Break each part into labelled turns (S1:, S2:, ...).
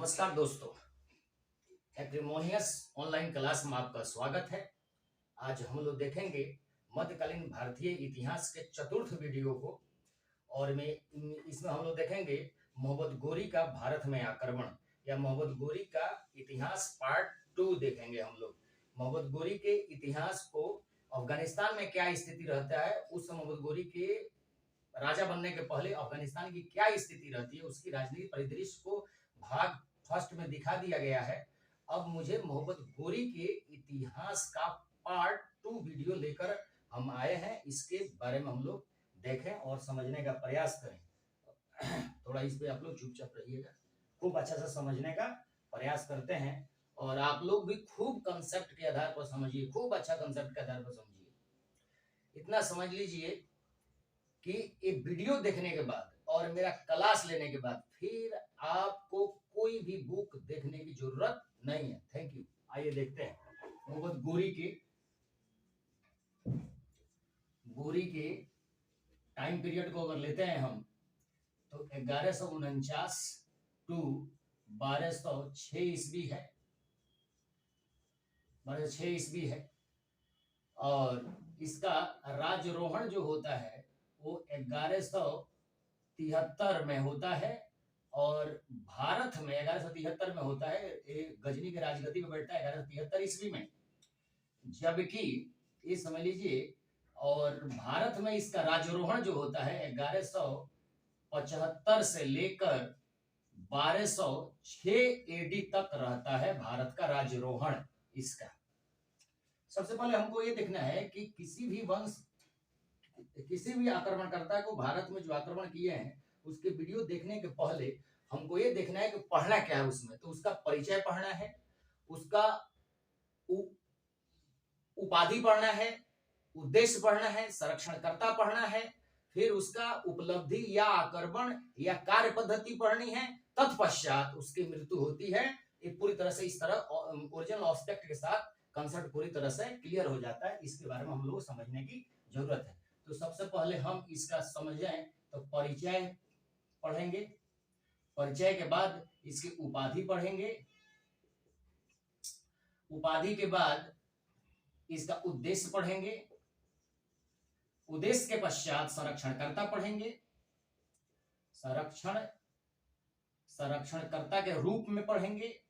S1: नमस्कार दोस्तों, एक्रिमोनियस online class में आपका स्वागत है। आज हम लोग देखेंगे मध्यकालीन भारतीय इतिहास के चतुर्थ वीडियो को। और मैं इसमें हम लोग देखेंगे मोहम्मद गोरी का भारत में आक्रमण या मोहम्मद गोरी का इतिहास पार्ट 2 देखेंगे हम लोग। मोहम्मद गोरी के इतिहास को अफगानिस्तान में क्या स्थिति रहता है, उस मोहम्मद गोरी के राजा बनने के पहले अफगानिस्तान की क्या स्थिति रहती है, उसकी राजनीतिक परिदृश्य को भाग फर्स्ट में दिखा दिया गया है। अब मुझे मोहम्मद गोरी के इतिहास का पार्ट 2 वीडियो लेकर हम आए हैं। इसके बारे में हम लोग देखें और समझने का प्रयास करें। थोड़ा इस पे आप लोग चुपचाप रहिएगा, खूब अच्छा से समझने का प्रयास करते हैं। और आप लोग भी खूब कंसेप्ट के आधार पर समझिए, खूब अच्छा कंसेप्ट के आधार पर समझिए। इतना समझ लीजिए कि ये वीडियो देखने के बाद और मेरा क्लास लेने के बाद फिर आपको कोई भी बुक देखने की जरूरत नहीं है। Thank you. आइए देखते हैं मोहम्मद गोरी के टाइम पीरियड को अगर लेते हैं हम, तो 1149 टू 1206 ईस्वी है, 1206 ईस्वी है। और इसका राजरोहण जो होता है वो 1173 में होता है और भारत में 1173 में होता है। गजनी के राजगद्दी पे बैठता है 1173 ईस्वी में, जबकि ये समझ लीजिए। और भारत में इसका राजरोहण जो होता है 1175 से लेकर 1206 एडी तक रहता है भारत का राजरोहण इसका। सबसे पहले हमको ये देखना है कि किसी भी वंश, किसी भी आक्रमणकर्ता को भारत में जो आक्रमण किए हैं उसके वीडियो देखने के पहले हमको ये देखना है कि पढ़ना क्या है उसमें। तो उसका परिचय पढ़ना है, उसका उपाधि पढ़ना है, उद्देश्य पढ़ना है, संरक्षणकर्ता पढ़ना है, फिर उसका उपलब्धि या आक्रमण या कार्य पद्धति पढ़नी है। तत्पश्चात उसकी मृत्यु होती है। ये पूरी तरह से इस तरह ओरिजिनल एस्पेक्ट के साथ कंसेप्ट पूरी तरह से क्लियर हो जाता है। इसके बारे में हम लोग समझने की जरूरत है। तो सबसे पहले हम इसका समझें तो परिचय पढ़ेंगे, परिचय के बाद इसकी उपाधि पढ़ेंगे, उपाधि के बाद इसका उद्देश्य पढ़ेंगे, उद्देश्य के पश्चात संरक्षणकर्ता पढ़ेंगे, संरक्षणकर्ता के रूप में पढ़ेंगे,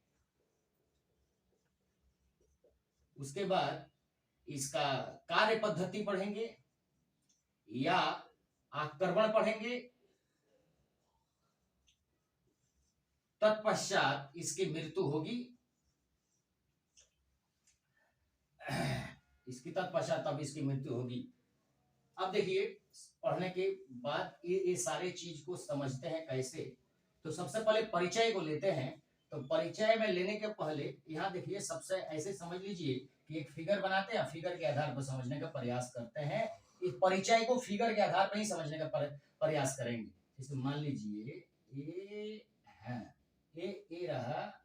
S1: उसके बाद इसका कार्य पद्धति पढ़ेंगे या आक्रमण पढ़ेंगे, तत्पश्चात इसकी मृत्यु होगी। इसकी तत्पश्चात अब इसकी मृत्यु होगी। अब देखिए पढ़ने के बाद ये सारे चीज को समझते हैं कैसे। तो सबसे पहले परिचय को लेते हैं। तो परिचय में लेने के पहले यहाँ देखिए, सबसे ऐसे समझ लीजिए कि एक फिगर बनाते हैं, फिगर के आधार पर समझने का प्रयास करते हैं। इस परिचय को फिगर के आधार पर ही समझने का प्रयास करेंगे। जैसे मान लीजिए ये है, ये रहा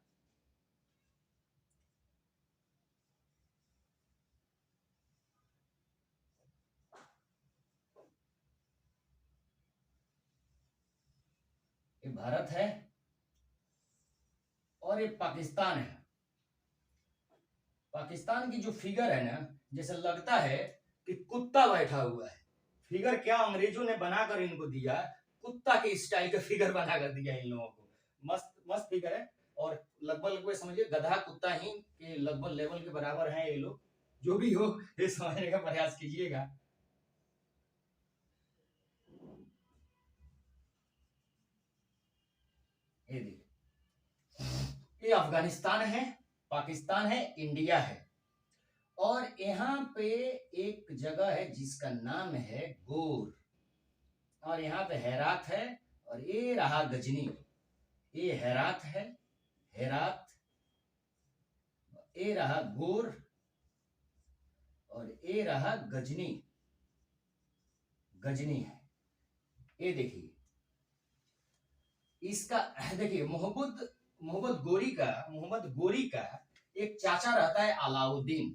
S1: ये भारत है और ये पाकिस्तान है। पाकिस्तान की जो फिगर है ना, जैसे लगता है कि कुत्ता बैठा हुआ है। फिगर क्या अंग्रेजों ने बनाकर इनको दिया, कुत्ता के स्टाइल का फिगर बनाकर दिया इन लोगों को। मस्त मस्त फिगर है और लगभग समझिए गधा कुत्ता ही के लगभग लेवल के बराबर हैं ये लोग। जो भी हो ये समझने का प्रयास कीजिएगा। ये देखिए, ये अफगानिस्तान है, पाकिस्तान है, इंडिया है। और यहाँ पे एक जगह है जिसका नाम है गोर, और यहाँ पे हेरात है, और ये रहा गजनी। ये हेरात है, हेरात, ये रहा गोर, और ये रहा गजनी, गजनी है। ये देखिए इसका, देखिए मोहम्मद गोरी का एक चाचा रहता है अलाउद्दीन।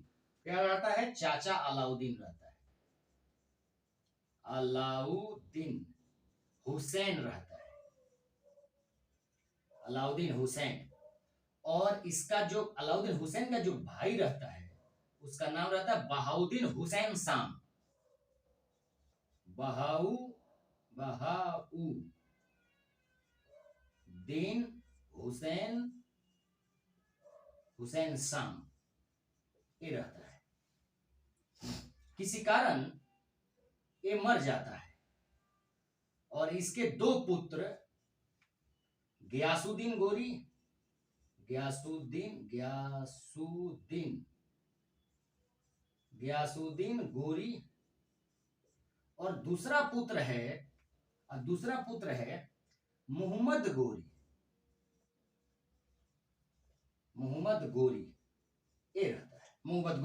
S1: क्या रहता है? चाचा अलाउद्दीन रहता है, अलाउद्दीन हुसैन रहता है, अलाउद्दीन हुसैन। और इसका जो अलाउद्दीन हुसैन का जो भाई रहता है उसका नाम रहता है बहाउद्दीन हुसैन शाम। बहाउद्दीन हुसैन हुसैन शाम ये रहता है। किसी कारण ये मर जाता है और इसके दो पुत्र गयासुद्दीन गोरी गयासुद्दीन गोरी और दूसरा पुत्र है मोहम्मद गोरी ये रहता है, मोहम्मद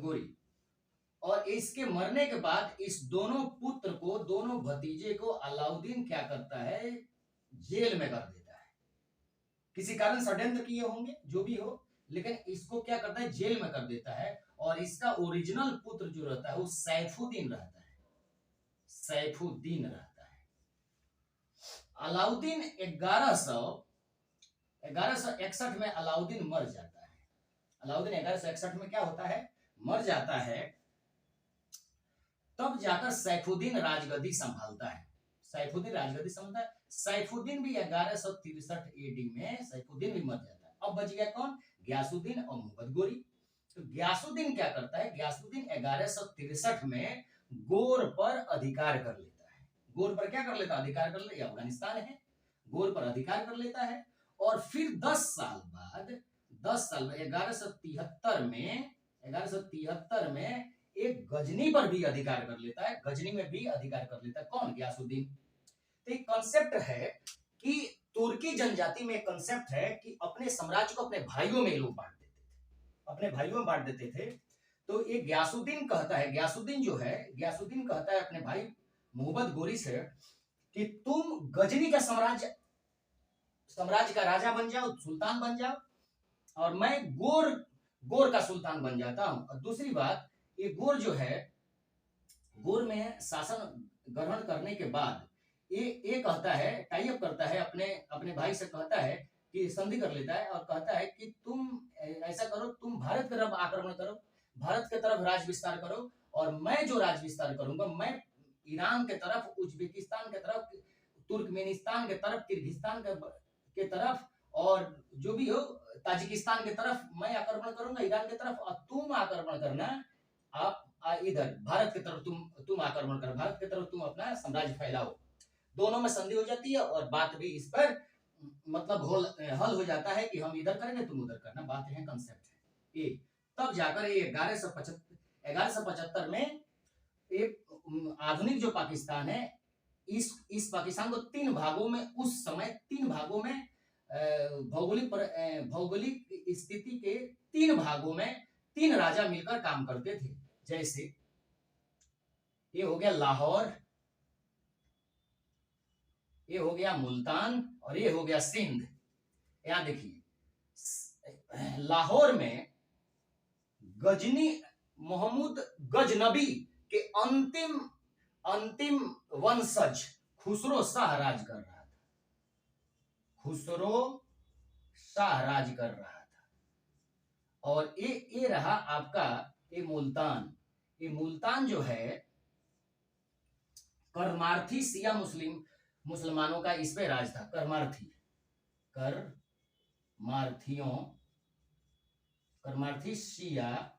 S1: गोरी। और इसके मरने के बाद इस दोनों पुत्र को, दोनों भतीजे को अलाउद्दीन क्या करता है, जेल में कर देता है। किसी कारण षड्यंत्र किए होंगे जो भी हो, लेकिन इसको क्या करता है, जेल में कर देता है। और इसका ओरिजिनल पुत्र जो रहता है वो सैफुद्दीन रहता है। अलाउद्दीन 1161 में अलाउद्दीन मर जाता है। अलाउद्दीन 1161 में क्या होता है, मर जाता है। तब जाकर सैफुद्दीन राजगद्दी संभालता है। सैफुद्दीन भी 1163 एडी में सैफुद्दीन भी मर जाता है। अब बच गया कौन, गयासुद्दीन और मोहम्मद गोरी। तो गयासुद्दीन क्या करता है, गयासुद्दीन 1163 में गोर पर अधिकार कर लेता है। गोर पर क्या कर लेता है, अधिकार कर लेता है। अफगानिस्तान है, गोर पर अधिकार कर लेता है। और फिर 10 साल बाद 1173 में एक गजनी पर भी अधिकार कर लेता है। गजनी में भी अधिकार कर लेता है कौन, गयासुद्दीन। तो एक कॉन्सेप्ट है कि तुर्की जनजाति में एक कॉन्सेप्ट है कि अपने साम्राज्य को अपने भाइयों में लोग बांट देते थे। तो ये गयासुद्दीन कहता है, गयासुद्दीन कहता है अपने भाई मोहम्मद गोरी से कि तुम गजनी का साम्राज्य का राजा बन जाओ, सुल्तान बन जाओ, और मैं गोर का सुल्तान बन जाता हूं। और दूसरी बात, ये गोर जो है, गोर में शासन ग्रहण करने के बाद ये कहता है, टाई अप करता है अपने भाई से, कहता है कि संधि कर लेता है और कहता है कि तुम ऐसा करो, तुम भारत की तरफ आक्रमण करो, भारत की तरफ राज विस्तार करो, और मैं जो राज विस्तार करूंगा, मैं ईरान के तरफ, उज्बेकिस्तान के तरफ, तुर्कमेनिस्तान के तरफ, किर्गिस्तान के तरफ, और जो भी हो ताजिकिस्तान की तरफ मैं आक्रमण करूंगा, ईरान की तरफ, और तुम आक्रमण करना, आप इधर भारत की तरफ तुम आक्रमण कर, भारत की तरफ तुम अपना साम्राज्य फैलाओ। दोनों में संधि हो जाती है और बात भी इस पर मतलब हल हो जाता है कि हम इधर करेंगे, तुम उधर करना। बात है, कंसेप्ट है ये। तब जाकर ये 1175 में एक आधुनिक जो पाकिस्तान है, इस पाकिस्तान को 3 भागों में, उस समय 3 भागों में, भौगोलिक स्थिति के 3 भागों में 3 राजा मिलकर काम करते थे। जैसे ये हो गया लाहौर, ये हो गया मुल्तान, और ये हो गया सिंध। यहां देखिए, लाहौर में गजनी महमूद गजनबी के अंतिम वंशज खुसरो शाह राज कर रहा था। और ये रहा आपका ये मुल्तान जो है, करमार्थी शिया मुसलमानों का इस पे राज था। करमार्थी शिया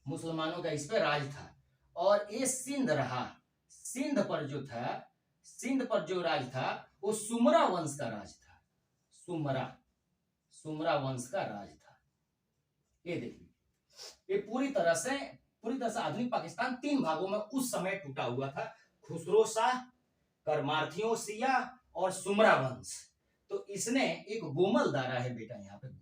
S1: मुसलमानों का इस पे राज था। और ये सिंध रहा, सिंध पर जो राज था वो सुमरा वंश का राज था। सुमरा वंश का राज था। ये देखिए, ये पूरी तरह से आधुनिक पाकिस्तान 3 भागों में उस समय टूटा हुआ था। खुसरो शाह, करमार्थियों शिया और सुमरा वंश। तो इसने एक गोमलदारा है बेटा, यहाँ पे एक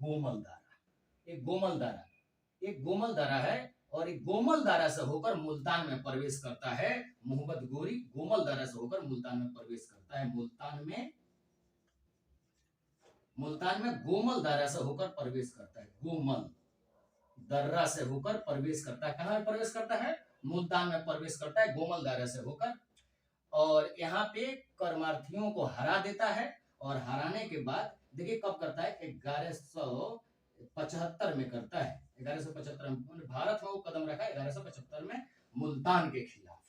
S1: गोमलदारा है, और एक गोमलदारा से होकर मुल्तान में प्रवेश करता है मोहम्मद गोरी। गोमलदारा से होकर मुल्तान में प्रवेश करता है। मुल्तान में गोमलदारा से होकर प्रवेश करता है। गोमल दर्रा से होकर प्रवेश करता है। कहां प्रवेश करता है, मुल्तान में प्रवेश करता है गोमलदारा से होकर। और यहाँ पे करमार्थियों को हरा देता है और हराने के बाद देखिए कब करता है, 1175 में करता है। 1175 में भारत में वो कदम रखा 1175 में मुल्तान के खिलाफ।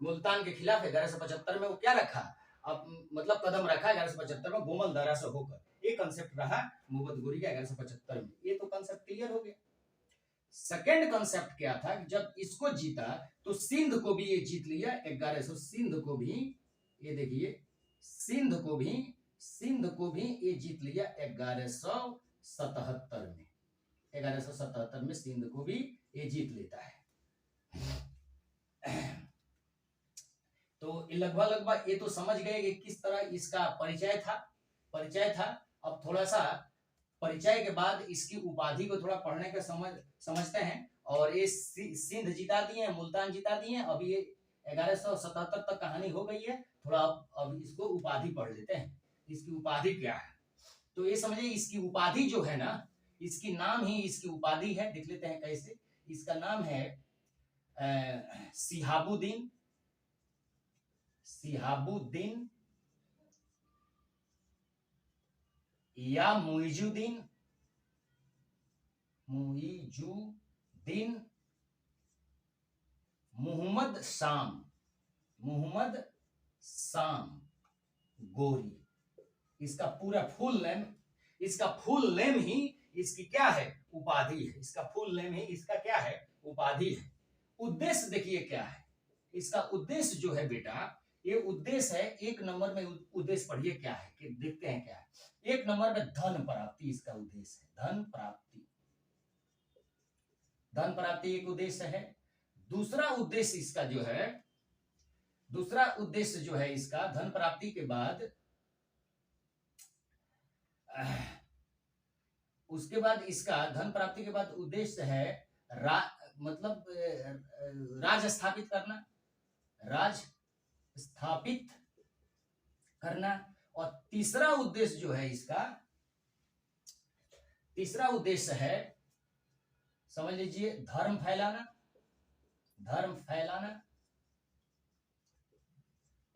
S1: मुल्तान के खिलाफ 1175 में वो क्या रखा, अब मतलब कदम रखा 1175 में गोमल दर्रा से होकर। ये कंसेप्ट रहा मुहम्मद गोरी का 1175 में। ये तो कंसेप्ट क्लियर हो गया। सेकंड कंसेप्ट क्या था कि जब इसको जीता तो सिंध को भी ये जीत लिया 1100, सिंध को भी, ये देखिए सिंध को भी ये जीत लिया 1177 में। 1177 में सिंध को भी ये जीत लेता है। तो लगभग ये तो समझ गए कि किस तरह इसका परिचय था। अब थोड़ा सा परिचय के बाद इसकी उपाधि को थोड़ा पढ़ने का समझते हैं। और ये सिंध जिता दिए, मुल्तान जिता दिए। अब ये 1177 तक कहानी हो गई है। थोड़ा अब इसको उपाधि पढ़ लेते हैं, इसकी उपाधि क्या है। तो ये समझिए इसकी उपाधि जो है ना, इसकी नाम ही इसकी उपाधि है। देख लेते हैं कैसे। इसका नाम है सिहाबुद्दीन या मुइजुद्दीन मोहम्मद शाम गोरी। इसका पूरा फुल नेम ही इसकी क्या है, उपाधि है। इसका फुल नेम ही इसका क्या है, उपाधि है। उद्देश्य देखिए क्या है इसका। उद्देश्य जो है बेटा, ये उद्देश्य है। एक नंबर में उद्देश्य पढ़िए क्या है कि देखते हैं क्या है। एक नंबर में धन प्राप्ति इसका उद्देश्य है। धन प्राप्ति एक उद्देश्य है। दूसरा उद्देश्य जो है इसका धन प्राप्ति के बाद, उसके बाद इसका धन प्राप्ति के बाद उद्देश्य है राज स्थापित करना। और तीसरा उद्देश्य जो है इसका, समझ लीजिए धर्म फैलाना।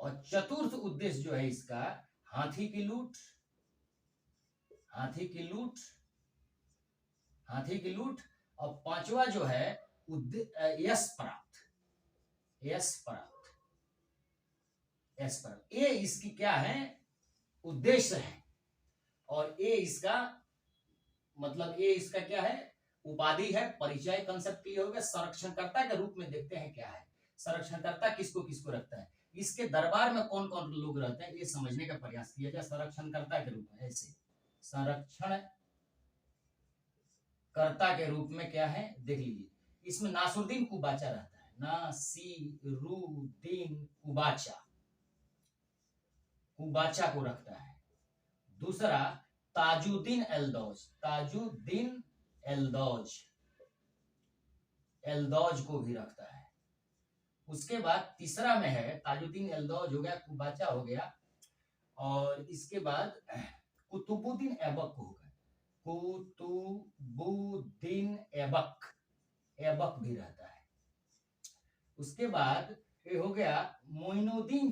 S1: और चतुर्थ उद्देश्य जो है इसका हाथी की लूट। और पांचवा जो है यश प्राप्त। ये इसकी क्या है, उद्देश्य है। और ये इसका क्या है, उपाधि है। परिचय कंसेप्ट क्लियर हो गया। संरक्षणकर्ता के रूप में देखते हैं क्या है। संरक्षणकर्ता किसको रखता है, इसके दरबार में कौन कौन लोग रहते हैं, ये समझने का प्रयास किया जाए। संरक्षणकर्ता के रूप में ऐसे संरक्षणकर्ता के रूप में क्या है देख लीजिए। इसमें नासरुद्दीन कुबाचा रहता है। नासिरुद्दीन कुबाचा को रखता है। दूसरा ताजुद्दीन एल्दौज को भी रखता है। उसके बाद तीसरा में है ताजुद्दीन एल्दौज हो गया, कुबाचा हो गया। और इसके बाद कुतुबुद्दीन ऐबक हो गया। कुतुबुद्दीन ऐबक भी रहता है। उसके बाद ये हो गया मोइनुद्दीन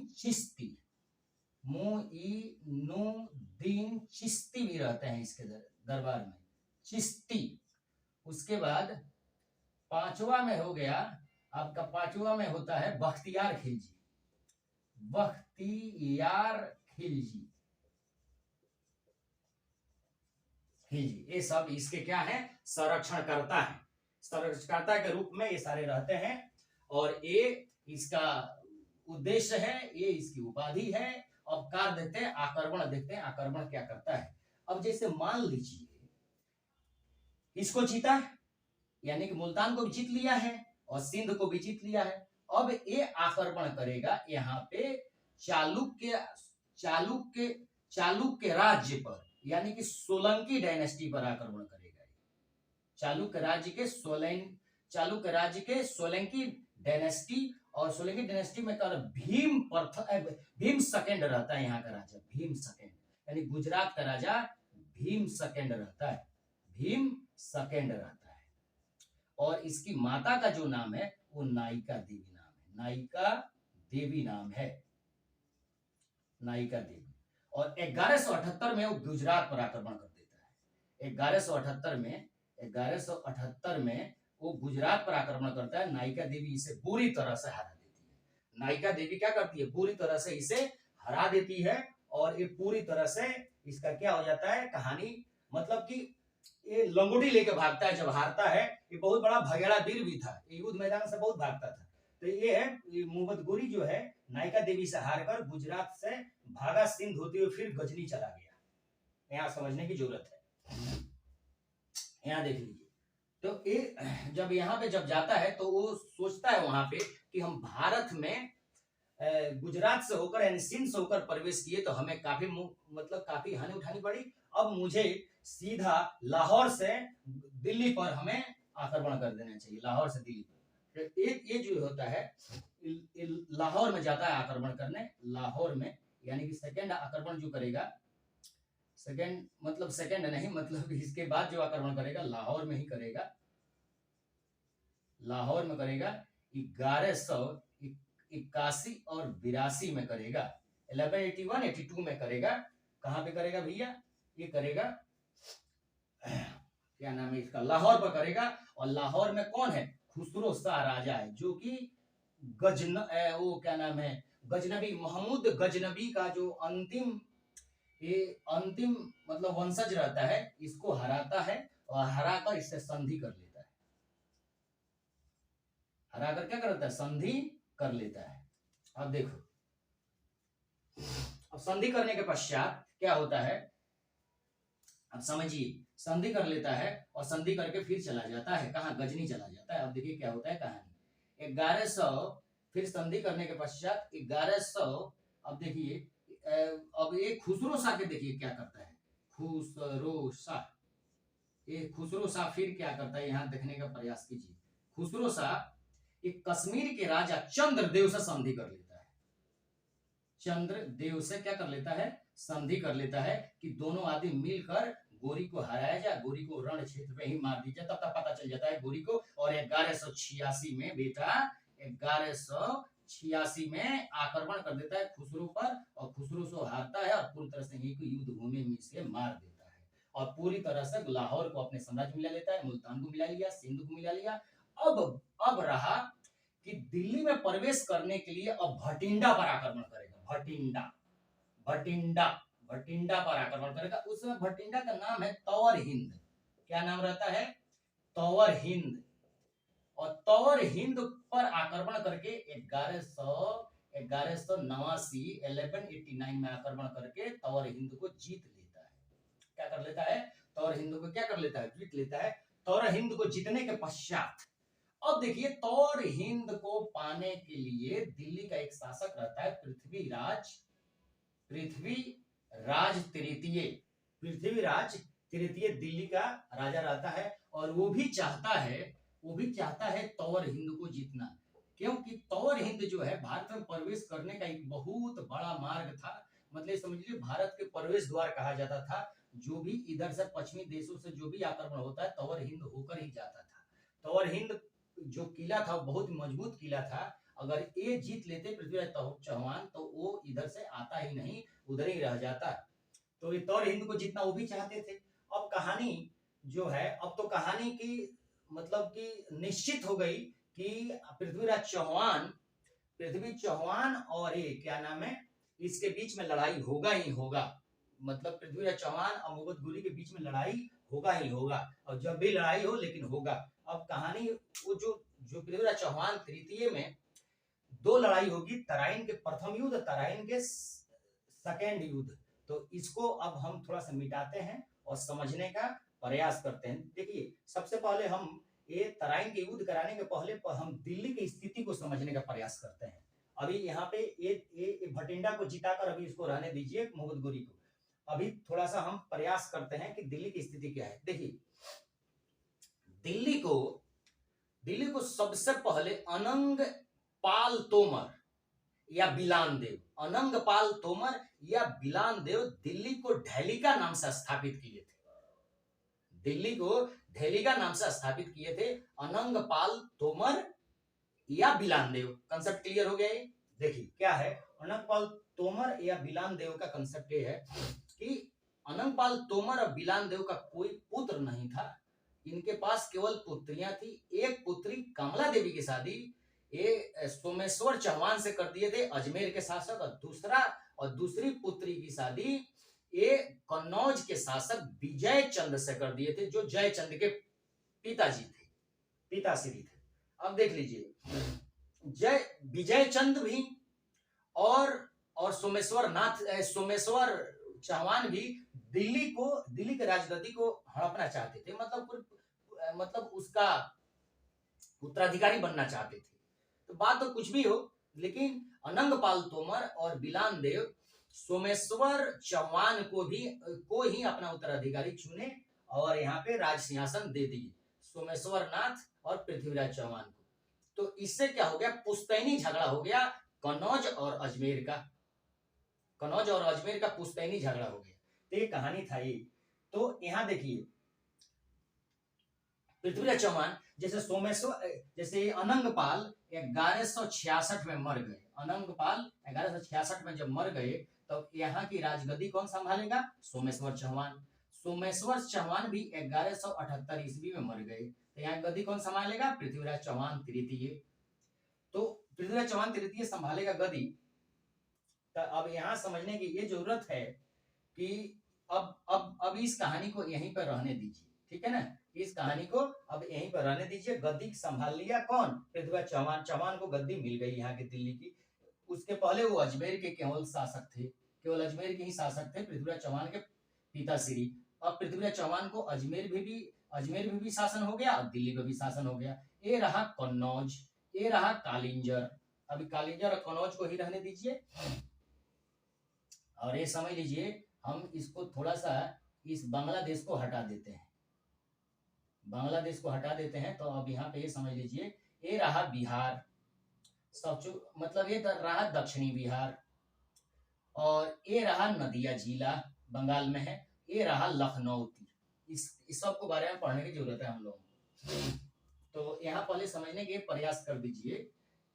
S1: चिश्ती भी रहते हैं इसके दरबार में, चिश्ती। उसके बाद पांचवा में हो गया आपका, पांचवा में होता है बख्तियार खिलजी। ये सब इसके क्या है, संरक्षणकर्ता है। संरक्षणकर्ता के रूप में ये सारे रहते हैं। और ये इसका उद्देश्य है, ये इसकी उपाधि है। अब कार्य देखते हैं, आक्रमण क्या करता है। अब जैसे मान लीजिए इसको जीता, यानी कि मुल्तान को भी जीत लिया है और सिंध को भी जीत लिया है। अब ये आक्रमण करेगा यहाँ पे चालुक्य राज्य पर, यानी कि सोलंकी डायनेस्टी पर आक्रमण करेगा। चालुक्य राज्य के सोलंकी डायनेस्टी। और सोलंकी डायनेस्टी में भीम सेकंड रहता है यहाँ का राजा, भीम सेकंड, यानी गुजरात का राजा भीम सेकंड रहता है। और इसकी माता का जो नाम है वो नायिका देवी नाम है। और 1178 में वो गुजरात पर आक्रमण कर देता है। 1178 में वो गुजरात पर आक्रमण करता है। नायिका देवी इसे बुरी तरह से हरा देती है। नायिका देवी क्या करती है, बुरी तरह से इसे हरा देती है और ये पूरी तरह से इसका क्या हो जाता है कहानी, मतलब कि ये लंगोटी लेके भागता है जब हारता है। ये बहुत बड़ा भगेड़ा वीर भी था, युद्ध मैदान से बहुत भागता था। तो ये है मोहम्मद गोरी जो है नायिका देवी से हारकर गुजरात से भागा सिंध होते हुए फिर गजनी चला गया। यहाँ समझने की जरूरत है, यहाँ देख लीजिए। तो ये जब यहाँ पे जब जाता है तो वो सोचता है वहां पे कि हम भारत में गुजरात से होकर यानी सिंध से होकर प्रवेश किए तो हमें काफी मतलब काफी हानि उठानी पड़ी। अब मुझे सीधा लाहौर से दिल्ली पर हमें आक्रमण कर देना चाहिए, लाहौर से दिल्ली पर। एक ये जो होता है लाहौर में जाता है आक्रमण करने, लाहौर में, यानी कि सेकंड आक्रमण जो करेगा, सेकंड मतलब सेकंड नहीं, मतलब इसके बाद जो आक्रमण करेगा लाहौर में ही करेगा, लाहौर में करेगा 1181 और 82 में करेगा, 1181-82 में करेगा। कहां पे करेगा भैया, ये करेगा क्या नाम है इसका, लाहौर पर करेगा। और लाहौर में कौन है, खुसरो शाह राजा है, जो कि वो क्या नाम है, गजनबी, महमूद गजनबी का जो अंतिम मतलब वंशज रहता है, इसको हराता है और हराकर इससे संधि कर लेता है। हराकर क्या करता है, संधि कर लेता है। अब देखो, अब संधि करने के पश्चात क्या होता है, अब समझिए, संधि कर लेता है और संधि करके फिर चला जाता है कहाँ, गजनी चला जाता है। अब देखिए क्या होता है कहानी, 1100 फिर संधि करने के पश्चात 1100, अब देखिए अब ये खुसरो शाह के देखिए क्या करता है, खुसरो शाह, ये खुसरो शाह फिर क्या करता है, यहाँ देखने का प्रयास कीजिए। खुसरो शाह एक कश्मीर के राजा चंद्रदेव से संधि कर लेता है, चंद्रदेव से क्या कर लेता है, संधि कर लेता है कि दोनों आदमी मिलकर गोरी को हराया जाए, गोरी को रण क्षेत्र में ही मार दिया। तब तक पता चल जाता है गोरी को। और 1186 में बेटा 1186 में आक्रमण कर देता है खुसरो पर, और खुसरो से हारता है और पूरी तरह से युद्ध भूमि में इसे मार देता है और पूरी तरह से लाहौर को अपने साम्राज्य में मिला लेता है, मुल्तान को मिला लिया, सिंध को मिला लिया। अब रहा कि दिल्ली में प्रवेश करने के लिए अब भटिंडा पर आक्रमण करेगा, भटिंडा पर आक्रमण करेगा। उस समय भटिंडा का नाम है तौर हिंद। क्या नाम रहता है, तौर हिंद। और तौर हिंद पर आक्रमण करके 1189 में आक्रमण करके तौर हिंद को जीत लेता है। क्या कर लेता है, तौर हिंद को क्या कर लेता है, जीत लेता है। तौर हिंद को जीतने के पश्चात अब देखिए, तौर हिंद को पाने के लिए दिल्ली का एक शासक रहता है पृथ्वीराज तृतीय दिल्ली का राजा रहता है। और वो भी चाहता है तौर हिंद को जीतना, क्योंकि तौर हिंद जो है भारत में प्रवेश करने का एक बहुत बड़ा मार्ग था। मतलब समझ लीजिए भारत के प्रवेश द्वार कहा जाता था। जो भी इधर से पश्चिमी देशों से जो भी आक्रमण होता है तौर हिंद होकर ही जाता था। तौर हिंद जो किला था बहुत मजबूत किला था। अगर ये जीत लेते पृथ्वीराज चौहान तो वो इधर से आता ही नहीं, उधर ही रह जाता। तो ये तौर हिंद को जीतना वो भी चाहते थे। अब कहानी जो है, अब तो कहानी की मतलब कि निश्चित हो गई कि पृथ्वी चौहान और ये क्या नाम है, इसके बीच में लड़ाई होगा ही होगा। मतलब पृथ्वीराज चौहान और मोहम्मद गोरी के बीच में लड़ाई होगा ही होगा, और जब भी लड़ाई हो लेकिन होगा। अब कहानी वो जो पृथ्वीराज चौहान तृतीय में दो लड़ाई होगी, तराइन के प्रथम युद्ध, तराइन के सेकेंड युद्ध। तो इसको अब हम थोड़ा सा मिटाते हैं और समझने का प्रयास करते हैं। देखिए, सबसे पहले हम ये तराइन के युद्ध कराने के पहले हम दिल्ली की स्थिति को समझने का प्रयास करते हैं। अभी यहाँ पे ये भटिंडा को जिताकर अभी इसको रहने दीजिए, मोहम्मद गोरी को। अभी थोड़ा सा हम प्रयास करते हैं कि दिल्ली की स्थिति क्या है। देखिए, दिल्ली को सबसे पहले अनंग पाल तोमर या बिलान देव दिल्ली को ढैलिका नाम से स्थापित किए थे। दिल्ली को ढैलिका नाम से स्थापित किए थे अनंग पाल तोमर या बिलान देव। कंसेप्ट क्लियर हो गया। देखिए क्या है, अनंगपाल तोमर या बिलान देव का कंसेप्ट ये है कि अनंगपाल तोमर और बिलान देव का कोई पुत्र नहीं था, इनके पास केवल पुत्रियां थी। एक पुत्री कमला देवी की शादी ये सोमेश्वर चौहान से कर दिए थे, अजमेर के शासक, और दूसरी पुत्री की शादी ये कन्नौज के शासक विजय चंद से कर दिए थे, जो जयचंद के पिताजी थे, पिताश्री थे। अब देख लीजिए, विजय चंद भी और सोमेश्वर चौहान भी दिल्ली के राजगद्दी को हड़पना चाहते थे, मतलब उसका उत्तराधिकारी बनना चाहते थे। तो बात तो कुछ भी हो, लेकिन अनंगपाल तोमर और बिलान देव सोमेश्वर चौहान को ही अपना उत्तराधिकारी चुने और यहाँ पे राज सिंहासन दे दिए सोमेश्वर नाथ और पृथ्वीराज चौहान को। तो इससे क्या हो गया, पुश्तैनी झगड़ा हो गया कन्नौज और अजमेर का पुश्तैनी झगड़ा हो गया। तो ये कहानी था ये। तो यहाँ देखिए, पृथ्वीराज चौहान जैसे अनंगपाल 1166 में मर गए। अनंगपाल 1166 में जब मर गए तो यहाँ की राजगद्दी कौन संभालेगा, सोमेश्वर चौहान। सोमेश्वर चौहान भी 1178 ईस्वी में मर गए, तो यहाँ गद्दी कौन संभालेगा, पृथ्वीराज चौहान तृतीय। तो पृथ्वीराज चौहान तृतीय संभालेगा गद्दी। तो अब यहाँ समझने की ये जरूरत है कि अब इस कहानी को यहीं पर रहने दीजिए, ठीक है ना, इस कहानी को अब यहीं पर रहने दीजिए। गद्दी संभाल लिया कौन, पृथ्वीराज चौहान। चौहान को गद्दी मिल गई यहाँ के दिल्ली की। उसके पहले वो अजमेर के केवल शासक थे, केवल अजमेर के ही शासक थे, पृथ्वीराज चौहान के पिताश्री। अब पृथ्वीराज चौहान को अजमेर में भी शासन हो गया और दिल्ली में भी शासन हो गया। ये रहा कन्नौज, ये रहा कालिंजर। अभी कालिंजर और कन्नौज को ही रहने दीजिए और ये समझ लीजिए, हम इसको थोड़ा सा इस बांग्लादेश को हटा देते हैं, तो अब यहाँ पे ये समझ लीजिए, ये रहा बिहार, मतलब ये रहा दक्षिणी बिहार, और ये रहा नदिया जिला बंगाल में है, ये रहा लखनऊ। इस सब को बारे में पढ़ने की जरूरत है हम लोग। तो यहाँ पहले समझने के प्रयास कर दीजिए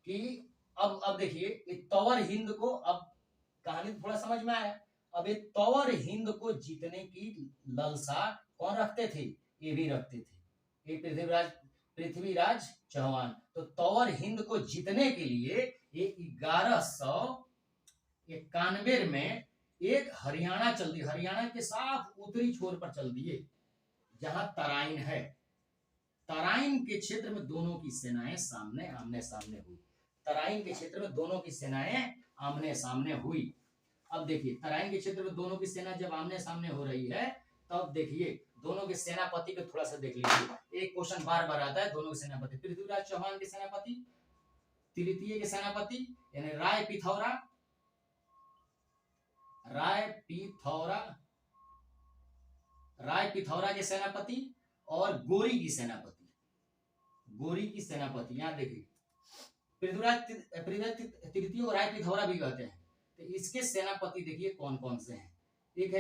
S1: कि अब देखिए, तवर हिंद को, अब कहानी थोड़ा समझ में आया। अब ये तवर हिंद को जीतने की लालसा कौन रखते थे, ये भी रखते थे, ये पृथ्वीराज चौहान। तो तवर हिंद को जीतने के लिए ये 1191 में एक हरियाणा चल दी, हरियाणा के साफ उत्तरी छोर पर चल दिए, जहां तराइन है। तराइन के क्षेत्र में दोनों की सेनाएं आमने सामने हुई। तराइन के क्षेत्र में दोनों की सेनाएं आमने सामने हुई। अब देखिए, तराइन के क्षेत्र में दोनों की सेना जब आमने सामने हो रही है, तब देखिए दोनों के सेनापति को थोड़ा सा देख लीजिए। एक क्वेश्चन बार बार आता है, दोनों के सेनापति, पृथ्वीराज चौहान के सेनापति, तृतीय के सेनापति यानी राय पिथौरा के सेनापति और गोरी की सेनापति। यहाँ देखिए, पृथ्वीराज तृतीय और राय पिथौरा भी कहते हैं। तो इसके सेनापति देखिए कौन कौन से हैं। एक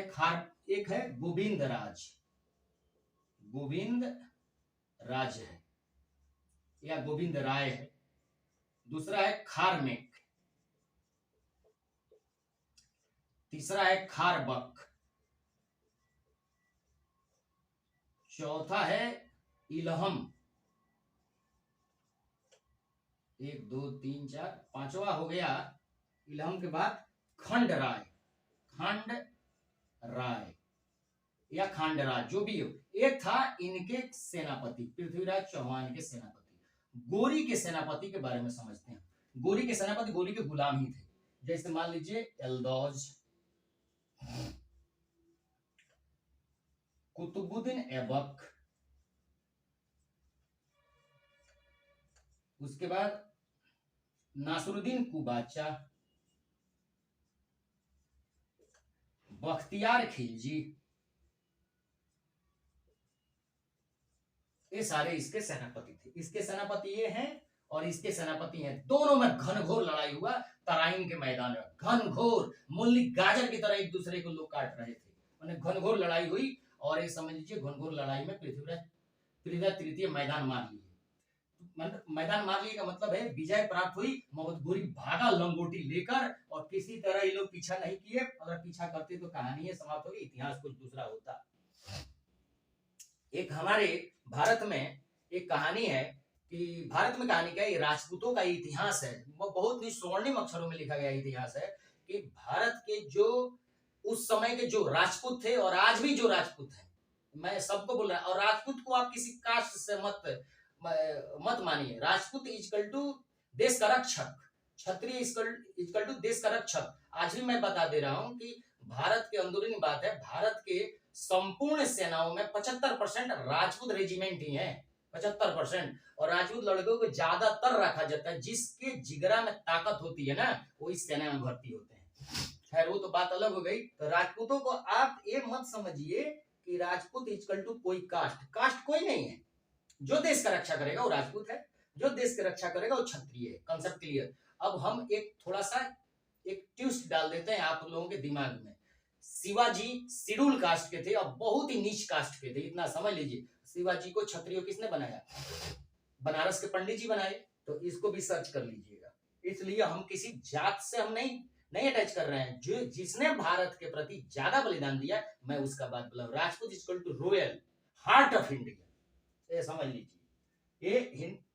S1: है गोविंद राज है या गोविंद राय है। दूसरा है खारमेक, तीसरा है खारबक, चौथा है इलहम, 1 2 3 4 पांचवा हो गया इलहम के बाद खंड राय या खांडराज, जो भी हो। एक था इनके सेनापति, पृथ्वीराज चौहान के सेनापति। गोरी के सेनापति के बारे में समझते हैं। गोरी के सेनापति गोरी के गुलाम ही थे, जैसे मान लीजिए एल्दौज, कुतुबुद्दीन ऐबक, उसके बाद नासरुद्दीन कुबाचा, बख्तियार खिलजी, ये सारे इसके सेनापति थे। इसके सेनापति ये हैं और इसके सेनापति हैं। दोनों में घनघोर लड़ाई हुआ तराइन के मैदान में, घनघोर मूली गाजर की तरह एक दूसरे को लोग काट रहे थे, उन्हें घनघोर लड़ाई हुई। और ये समझ लीजिए, घनघोर लड़ाई में पृथ्वीराज तृतीय मैदान मार लिए। मैदान मार लिए का मतलब है विजय प्राप्त हुई। मोहम्मद गोरी भागा लंगोटी लेकर और किसी तरह ये लोग पीछा नहीं किए। अगर पीछा करते तो कहानी है समाप्त होगी, इतिहास कुछ दूसरा होता। एक हमारे भारत में एक कहानी है कि भारत में कहानी क्या है, राजपूतों का इतिहास है। वो बहुत ही स्वर्णिम अक्षरों में लिखा गया इतिहास है कि भारत के जो उस समय के जो राजपूत थे और आज भी जो राजपूत हैं, मैं सबको बोल रहा हूं। और राजपूत को आप किसी कास्ट से मत मानिए। राजपूत इजकल टू देश का रक्षक, क्षत्रिय इजकल टू देश का रक्षक। आज भी मैं बता दे रहा हूं कि भारत के अंदरूनी बात है, भारत के संपूर्ण सेनाओं में 75% राजपूत रेजिमेंट ही है, 75%। और राजपूत लड़कों को ज्यादातर रखा जाता है, जिसके जिगरा में ताकत होती है ना, वो इस सेना में भर्ती होते हैं। खैर वो तो बात अलग हो गई। तो राजपूतों को आप ये मत समझिए कि राजपूत इजकल टू कोई कास्ट कोई नहीं है। जो देश का रक्षा करेगा वो राजपूत है, जो देश की रक्षा करेगा वो क्षत्रिय है। Concept clear. अब हम एक थोड़ा सा एक ट्विस्ट डाल देते हैं आप लोगों के दिमाग में। शिवाजी शेड्यूल कास्ट के थे और बहुत ही नीच कास्ट के थे, इतना समझ लीजिए। शिवाजी को क्षत्रिय किसने बनाया? बनारस के पंडित जी बनाए। तो इसको भी सर्च कर लीजिएगा। इसलिए हम किसी जात से हम नहीं अटैच कर रहे हैं। जो जिसने भारत के प्रति ज्यादा बलिदान दिया, मैं उसका बात बोला। Rajput equal to royal heart of India, ये समझ लीजिए। ये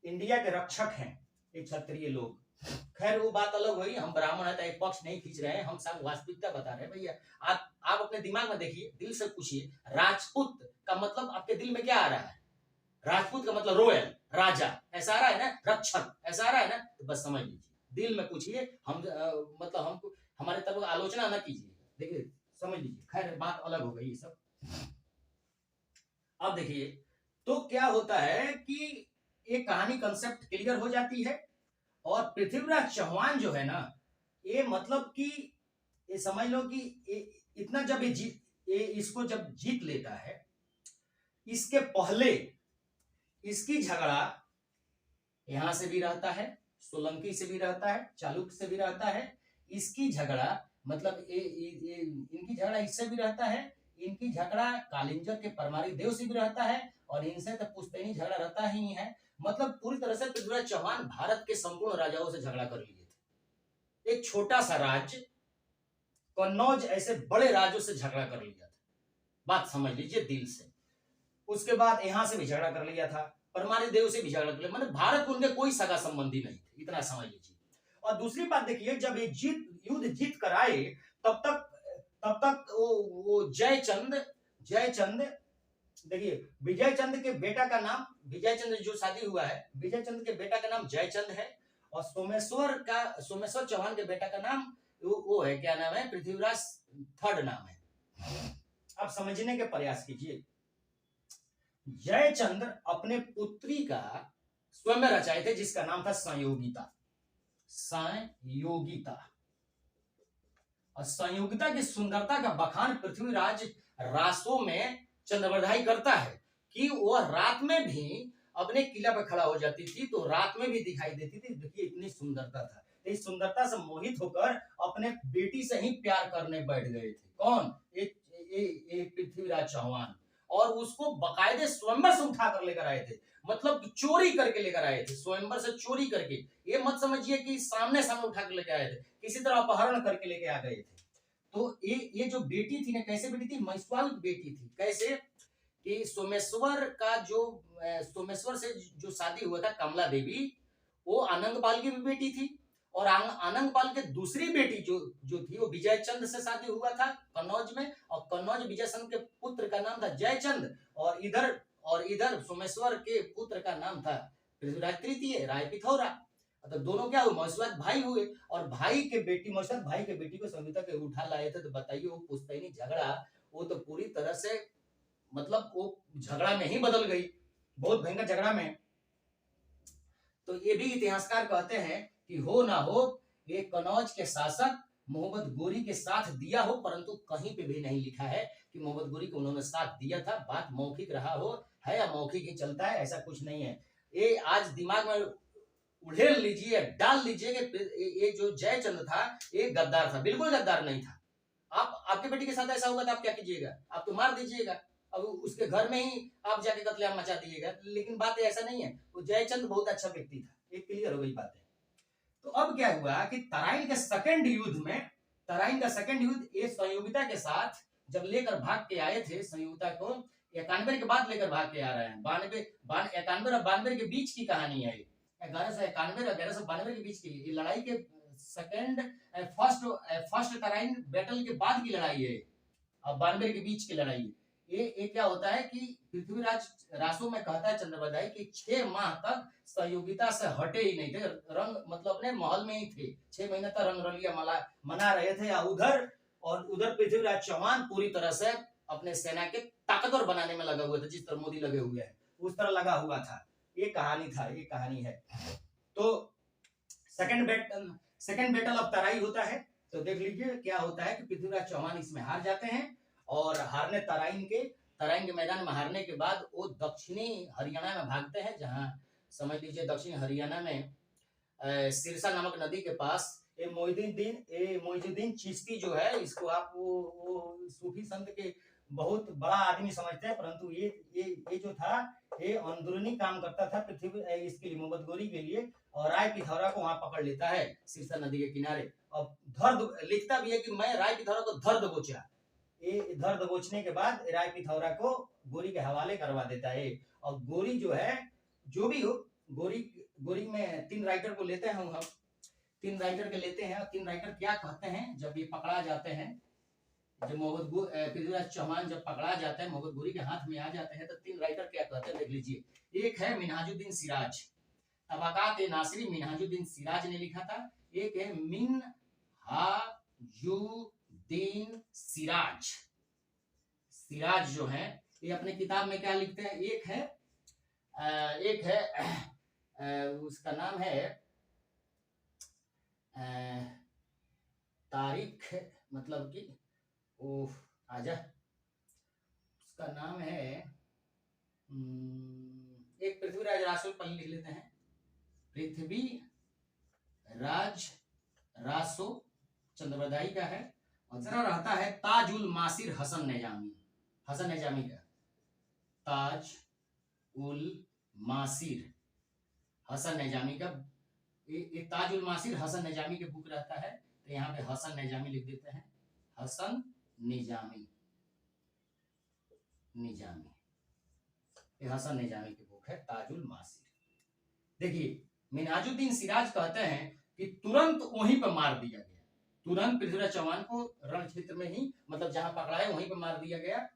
S1: इंडिया के रक्षक हैं ये क्षत्रिय लोग। खैर वो बात अलग हुई। हम ब्राह्मण है तो एक पक्ष नहीं खींच रहे हैं, हम सब वास्तविकता बता रहे हैं भैया। आप अपने दिमाग में देखिए, दिल से पूछिए, राजपूत का मतलब आपके दिल में क्या आ रहा है? राजपूत का मतलब रॉयल, राजा, ऐसा आ रहा है ना, रक्षक ऐसा आ रहा है ना, तो बस समझ लीजिए। दिल में पूछिए, हम मतलब हमको हमारे तरफ आलोचना ना कीजिए, देखिए समझ लीजिए। खैर बात अलग हो गई सब। अब देखिए तो क्या होता है कि एक कहानी कंसेप्ट क्लियर हो जाती है। और पृथ्वीराज चौहान जो है ना, ये मतलब कि ये समझ लो कि इतना जब इसको जब जीत लेता है, इसके पहले इसकी झगड़ा यहां से भी रहता है, सोलंकी से भी रहता है, चालुक्य से भी रहता है। इसकी झगड़ा मतलब इनकी झगड़ा इससे भी रहता है, इनकी झगड़ा कालिंजर के परमारी देव से भी रहता है, और इनसे तो पुश्तैनी झगड़ा रहता ही है। मतलब पूरी तरह से पृथ्वीराज चौहान भारत के संपूर्ण राजाओं से झगड़ा कर लिए थे। एक छोटा सा राज्य कन्नौज ऐसे बड़े राज्यों से झगड़ा कर लिया था, बात समझ लीजिए दिल से। उसके बाद यहां से भी झगड़ा कर लिया था, परमारी देव से भी झगड़ा कर लिया। मतलब भारत को उनके कोई सगा संबंधी नहीं थे, इतना समझ लीजिए। और दूसरी बात देखिए, जब ये युद्ध जीत कर आए, तब तक वो जयचंद देखिए, विजयचंद के बेटा का नाम, विजयचंद जो शादी हुआ है, विजयचंद के बेटा का नाम जयचंद है। और सोमेश्वर चौहान के बेटा का नाम वो है, क्या नाम है? पृथ्वीराज थर्ड नाम है। अब समझने के प्रयास कीजिए। जयचंद्र अपने पुत्री का स्वयं रचाए थे, जिसका नाम था संयोगिता। और संयोगिता की सुंदरता का बखान पृथ्वीराज रासों में चंद्रवरदाई करता है कि वह रात में भी अपने किला पर खड़ा हो जाती थी, तो रात में भी दिखाई देती थी। देखिए इतनी सुंदरता था। इस सुंदरता से मोहित होकर अपने बेटी से ही प्यार करने बैठ गए थे। कौन? एक पृथ्वीराज चौहान। और उसको बकायदे स्वयंवर से उठा कर लेकर आए थे, मतलब चोरी करके लेकर आए थे, स्वयंवर से चोरी करके। ये मत समझिए कि सामने उठा कर लेकर आए थे, किसी तरह अपहरण करके लेके आ गए थे। तो ये जो बेटी थी ना, कैसे बेटी थी? मैसवाल बेटी थी। कैसे कि सोमेश्वर से जो शादी हुआ था कमला देवी, वो आनंदपाल की भी बेटी थी। और आनंदपाल के दूसरी बेटी जो थी, वो विजयचंद से शादी हुआ था कन्नौज में। और कन्नौज विजयचंद के पुत्र का नाम था जयचंद। और इधर सोमेश्वर के पुत्र का नाम था पृथ्वीराज तृतीय, राय पिथौरा। तो दोनों क्या हुए? मौसवत भाई हुए। और मौसवत भाई के बेटी को संगीता के उठा लाए थे। तो बताइए वो पुश्तैनी झगड़ा, वो तो पूरी तरह से मतलब वो झगड़ा में ही बदल गई, बहुत भयंकर झगड़ा में। तो ये भी इतिहासकार कहते हैं कि हो ना हो, ये कन्नौज के शासक मोहम्मद गोरी के साथ दिया हो, परंतु कहीं पे भी नहीं लिखा है कि मोहम्मद गोरी को उन्होंने साथ दिया था। बात मौखिक रहा हो है या मौखिक ही चलता है, ऐसा कुछ नहीं है। ये आज दिमाग में उड़ेल लीजिए, डाल लीजिए कि ये जो जयचंद था ये गद्दार था। बिल्कुल गद्दार नहीं था। आपके बेटी के साथ ऐसा होगा तो आप क्या कीजिएगा? आप तो मार दीजिएगा। अब उसके घर में ही आप जाके कत्लेआम मचा दिएगा, लेकिन बात ऐसा नहीं है। वो जयचंद बहुत अच्छा व्यक्ति था, एक क्लियर हो गई बात है। तो अब क्या हुआ कि तराइन के सेकंड युद्ध में, तराइन का सेकंड युद्ध ये संयोगिता के साथ जब लेकर भाग के आए थे, संयोगिता को 91 के बाद लेकर भाग के आ रहे हैं। 91 और 92 के बीच की कहानी है। 1191 और 1192 के बीच की लड़ाई के सेकंड फर्स्ट तराइन बैटल के बाद की लड़ाई है, और 92 के बीच की लड़ाई है। ये क्या होता है कि पृथ्वीराज रासो में कहता है चंद्रबरदाई कि 6 माह तक सहयोगिता से हटे ही नहीं थे, रंग मतलब अपने महल में ही थे। 6 महीने तक रंगरलिया मना रहे थे, या उधर पृथ्वीराज चौहान पूरी तरह से अपने सेना के ताकतवर बनाने में लगा हुआ था, जिस तरह मोदी लगे हुए हैं उस तरह लगा हुआ था। ये कहानी है। तो सेकंड बैटल ऑफ तराई होता है। तो देख लीजिए क्या होता है कि पृथ्वीराज चौहान इसमें हार जाते हैं, और हारने तराइन के मैदान में हारने के बाद वो दक्षिणी हरियाणा में भागते हैं, जहां समझ लीजिए दक्षिणी हरियाणा में सिरसा नामक नदी के पास मोइनुद्दीन चिश्ती जो है, इसको आप वो सूफी संत के बहुत बड़ा आदमी समझते हैं, परंतु ये जो था ये अंदरूनी काम करता था पृथ्वी इसके लिए, मोहम्मद गोरी के लिए, और राय पिथौरा को वहां पकड़ लेता है सिरसा नदी के किनारे। और धर लिखता भी है कि मैं राय पिथौरा को धर दबोचा। ये धर दबोचने के बाद राय पिथौरा को गोरी के हवाले करवा देता है। और गोरी जो है, जो भी हो, गोरी में 3 राइटर को लेते हैं हम, 3 राइटर के लेते हैं। और 3 राइटर क्या कहते हैं जब ये पकड़ा जाते हैं, जब पृथ्वीराज चौहान जब पकड़ा जाता है, मोहम्मद गोरी के हाथ में आ जाते हैं, तो 3 राइटर क्या कहते हैं देख लीजिए। एक है मिनहाजुद्दीन सिराज, तबाकात नासिरी मिनहाजुद्दीन सिराज ने लिखा था। एक है मिनहाजुद्दीन सिराज जो है ये अपने किताब में क्या लिखते हैं। एक है उसका नाम है तारीख, मतलब कि आजा, उसका नाम है एक पृथ्वीराज रासो पर लिख लेते हैं, पृथ्वीराज रासो चंद्रबरदाई का है। और दूसरा रहता है ताजुल मासिर हसन नेजामी का, ताज उल मासिर हसन नेजामी का, ये ताजुल मासिर हसन नेजामी के बुक रहता है। तो यहाँ पे हसन नेजामी लिख देते हैं, हसन निजामी, ये हसन निजामी की बुक है ताजुल मासिर। देखिए मिनहाजुद्दीन सिराज कहते हैं कि तुरंत वहीं पर मार दिया गया, तुरंत पृथ्वीराज चौहान को रण क्षेत्र में ही, मतलब जहां पकड़ा है वहीं पर मार दिया गया,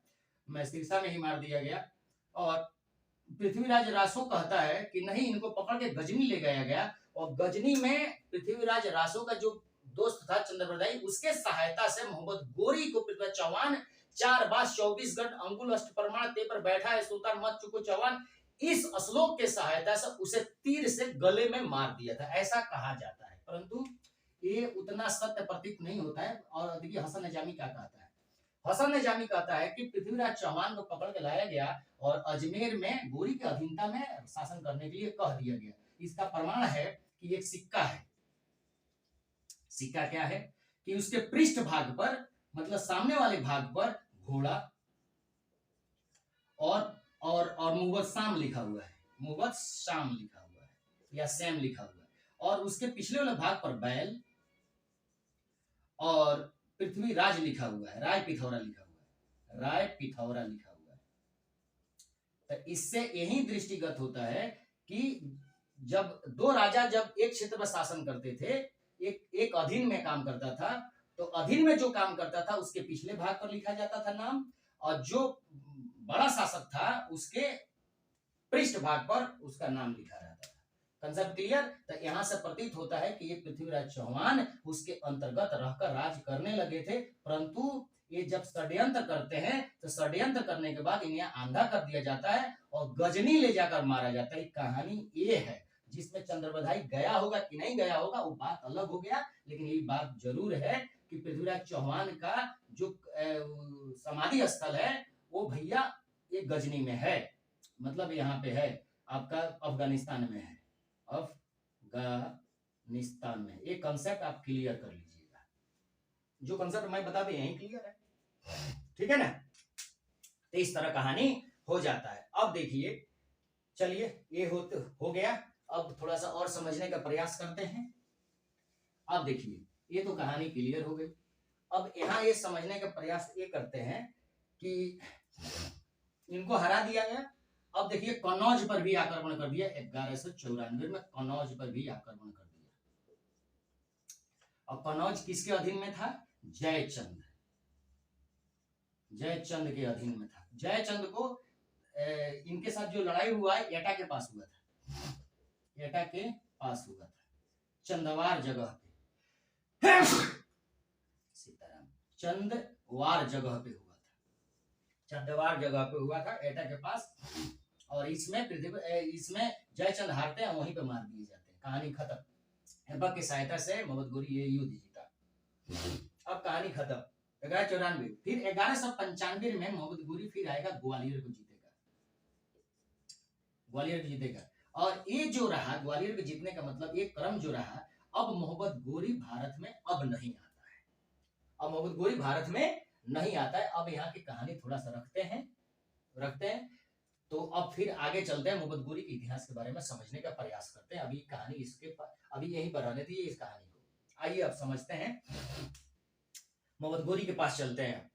S1: सिरसा में ही मार दिया गया। और पृथ्वीराज रासो कहता है कि नहीं, इनको पकड़ के गजनी ले गया, और गजनी में पृथ्वीराज रासो का जो दोस्त था चंद्रबरदाई, उसके सहायता से मोहम्मद गोरी को पृथ्वीराज चौहान 4 बास 24 गढ़ अंगुल अष्ट प्रमाण ते पर बैठा है सुल्तान मत चुको चौहान, इस श्लोक के सहायता से उसे तीर से गले में मार दिया था, ऐसा कहा जाता है। परंतु ये उतना सत्य प्रतीत नहीं होता है। और देखिए हसन निजामी क्या कहता है, हसन निजामी कहता है कि पृथ्वीराज चौहान को पकड़ के लाया गया और अजमेर में गोरी की अधीनता में शासन करने के लिए कह दिया गया। इसका प्रमाण है कि एक सिक्का है। सिक्का क्या है कि उसके पृष्ठ भाग पर, मतलब सामने वाले भाग पर घोड़ा और मुवत शाम लिखा हुआ है, मुवत शाम लिखा हुआ है या सैम लिखा हुआ है, और उसके पिछले वाले भाग पर बैल और पृथ्वीराज लिखा हुआ है, राय पिथौरा लिखा हुआ है। तो इससे यही दृष्टिगत होता है कि जब 2 राजा जब एक क्षेत्र पर शासन करते थे, एक अधीन में काम करता था, तो अधीन में जो काम करता था उसके पिछले भाग पर लिखा जाता था नाम, और जो बड़ा शासक था उसके पृष्ठ भाग पर उसका नाम लिखा रहता था। Concept clear? तो यहाँ से प्रतीत होता है कि ये पृथ्वीराज चौहान उसके अंतर्गत रहकर राज करने लगे थे, परंतु ये जब षड्यंत्र करते हैं तो षड्यंत्र करने के बाद इन्हें आंधा कर दिया जाता है और गजनी ले जाकर मारा जाता है। कहानी ये है, जिसमें चंद्रबरदाई गया होगा कि नहीं गया होगा वो बात अलग हो गया, लेकिन ये बात जरूर है कि पृथ्वीराज चौहान का जो समाधि स्थल है वो भैया ये गजनी में है, मतलब यहाँ पे है, आपका अफगानिस्तान में है, अफगानिस्तान में। ये कंसेप्ट आप क्लियर कर लीजिएगा, जो कंसेप्ट मैं बता दें यही क्लियर है, ठीक है ना। तो इस तरह कहानी हो जाता है। अब देखिए, चलिए ये हो गया। अब थोड़ा सा और समझने का प्रयास करते हैं। अब देखिए, ये तो कहानी क्लियर हो गई। अब यहाँ ये समझने का प्रयास ये करते हैं कि इनको हरा दिया गया। अब देखिए, कन्नौज पर भी आक्रमण कर दिया 1194 में, कन्नौज पर भी आक्रमण कर दिया। और कन्नौज किसके अधीन में था? जयचंद, जयचंद के अधीन में था। जयचंद को इनके साथ जो लड़ाई हुआ है एटा के पास हुआ था, एटा के पास हुआ था, चंदवार जगह पे सीताराम, चंदवार जगह पे हुआ था, चंदवार जगह पे हुआ था एटा के पास। और इसमें जयचंद हारते हैं, वहीं पे मार दिए जाते हैं, कहानी खत्म। ऐबक की सहायता से मोहम्मद गोरी ये युद्ध जीता। अब कहानी खत्म। 1194 फिर 1195 में मोहम्मद गोरी फिर आएगा, ग्वालियर को जीतेगा, ग्वालियर को जीतेगा। और ये जो रहा ग्वालियर को जीतने का मतलब ये क्रम जो रहा, अब मोहम्मद गोरी भारत में अब नहीं आता है, अब मोहम्मद गोरी भारत में नहीं आता है। अब यहाँ की कहानी थोड़ा सा रखते हैं। तो अब फिर आगे चलते हैं, मोहम्मद गोरी के इतिहास के बारे में समझने का प्रयास करते हैं। अभी कहानी अभी यहीं पर रहने दीजिए इस कहानी को। आइए अब समझते हैं, मोहम्मद गोरी के पास चलते हैं।